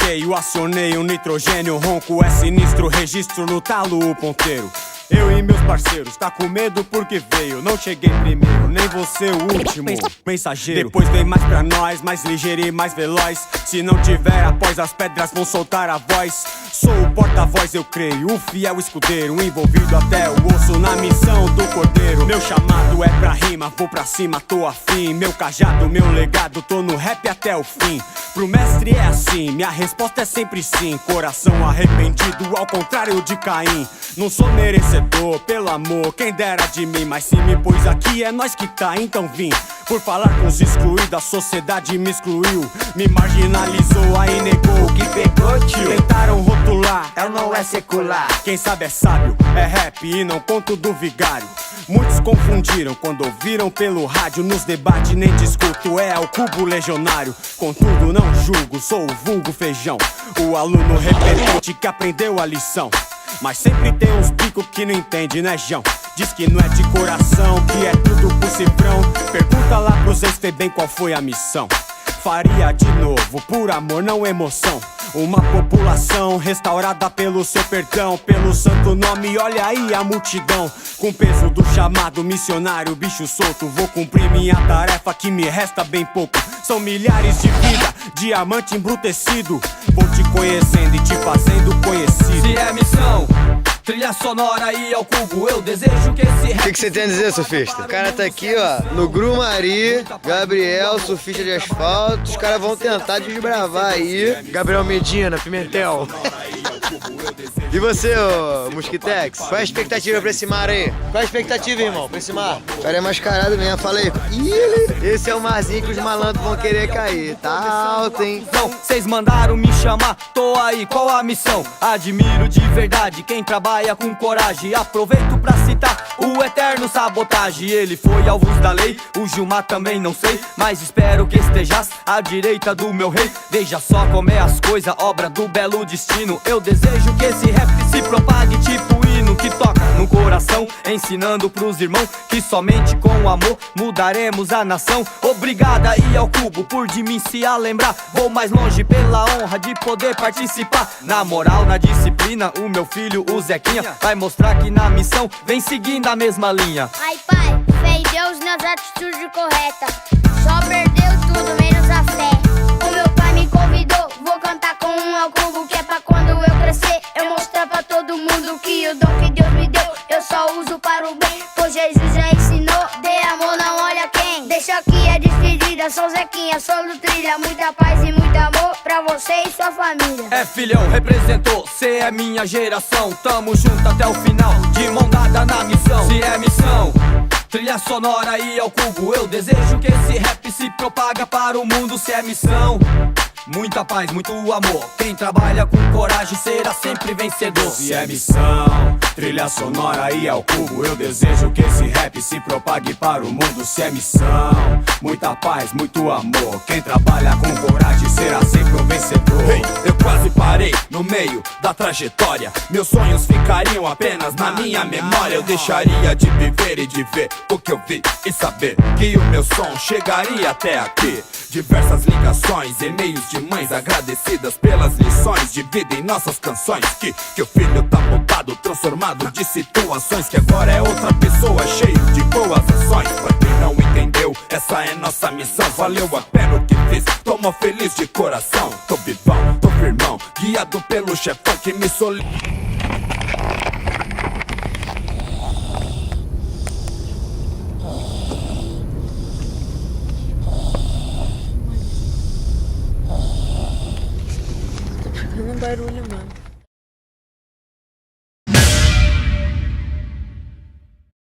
cheio, acionei o nitrogênio, ronco é sinistro, registro no talo o ponteiro. Eu e meus parceiros, tá com medo porque veio. Não cheguei primeiro, nem você o último mensageiro. Depois vem mais pra nós, mais ligeiro e mais veloz. Se não tiver após as pedras vão soltar a voz. Sou o porta-voz, eu creio, o fiel escudeiro, envolvido até o osso na missão do cordeiro. Meu chamado é pra rima, vou pra cima, tô afim. Meu cajado, meu legado, tô no rap até o fim. Pro mestre é assim, minha resposta é sempre sim. Coração arrependido, ao contrário de Caim. Não sou merecedor, pelo amor, quem dera de mim. Mas se me pôs aqui é nós que tá, então vim. Por falar com os excluídos, a sociedade me excluiu. Me marginalizou, aí negou. O que pegou, tio? Tentaram rotular, não é secular. quem sabe é sábio, é rap e não conto do vigário. Muitos confundiram quando ouviram pelo rádio. Nos debates nem discuto, é o cubo legionário. Contudo não julgo, sou o vulgo feijão, o aluno repetente que aprendeu a lição. Mas sempre tem uns picos que não entende, né, João? Diz que não é de coração, que é tudo por cifrão. Pergunta lá pros ex-febem qual foi a missão. Faria de novo, por amor, não emoção. Uma população restaurada pelo seu perdão, pelo santo nome, olha aí a multidão. Com peso do chamado missionário, bicho solto. Vou cumprir minha tarefa que me resta bem pouco. São milhares de vidas, diamante embrutecido. Vou te conhecendo e te fazendo conhecido. Se é missão, trilha sonora e ao cubo, eu desejo que esse rap... O que você tem a dizer, surfista? O cara tá aqui, ó, no Grumari, Gabriel, surfista de asfalto. Os caras vão tentar desbravar aí. Gabriel Medina, Pimentel. E você, ô Mosquitex? Qual é a expectativa pra esse mar aí? Qual é a expectativa, irmão, pra esse mar? O cara é mascarado mesmo, fala aí. Ih, esse é o marzinho que os malandros vão querer cair. Tá alto, hein? Não, cês mandaram me chamar, tô aí, qual a missão? Admiro de verdade quem trabalha com coragem. Aproveito pra citar o eterno Sabotagem. Ele foi alvos da lei, o Gilmar também não sei, mas espero que estejas à direita do meu rei. Veja só como é as coisas, obra do belo destino. Eu desejo que esse rap se propague tipo hino que toca no coração, ensinando pros irmãos que somente com amor mudaremos a nação. Obrigado aí ao cubo por de mim se a lembrar. Vou mais longe pela honra de poder participar. Na moral, na disciplina, o meu filho, o Zequinha, vai mostrar que na missão vem seguindo a mesma linha. Ai pai, fé em Deus nas atitudes corretas. Só perdeu tudo menos a fé. O meu pai me convidou, vou cantar com um ao cubo, que é pra quando eu crescer eu mostrar pra todo mundo que o dom que Deus me deu eu só uso para o bem, pois Jesus já ensinou. Dê amor, não olha quem. Deixa aqui a despedida, sou Zequinha, sou do trilha. Muita paz e muito amor pra você e sua família. É filhão, representou, cê é minha geração. Tamo junto até o final, de mão dada na missão. Se é missão, trilha sonora e ao cubo, eu desejo que esse rap se propaga para o mundo. Se é missão, muita paz, muito amor. Quem trabalha com coragem será sempre vencedor. Se é missão, trilha sonora e ao cubo, eu desejo que esse rap se propague para o mundo. Se é missão, muita paz, muito amor. Quem trabalha com coragem será sempre um vencedor. Hey, eu quase parei no meio da trajetória. Meus sonhos ficariam apenas na minha memória. Eu deixaria de viver e de ver o que eu vi e saber que o meu som chegaria até aqui. Diversas ligações, e-mails de mães agradecidas pelas lições de vida em nossas canções. Que o filho tá montado, transformado de situações, que agora é outra pessoa, cheio de boas ações. Pra quem não entendeu, essa é nossa missão. Valeu a pena o que fiz, tô mó feliz de coração. Tô vivão, tô firmão, guiado pelo chefão que me solicitou. Um barulho, mano.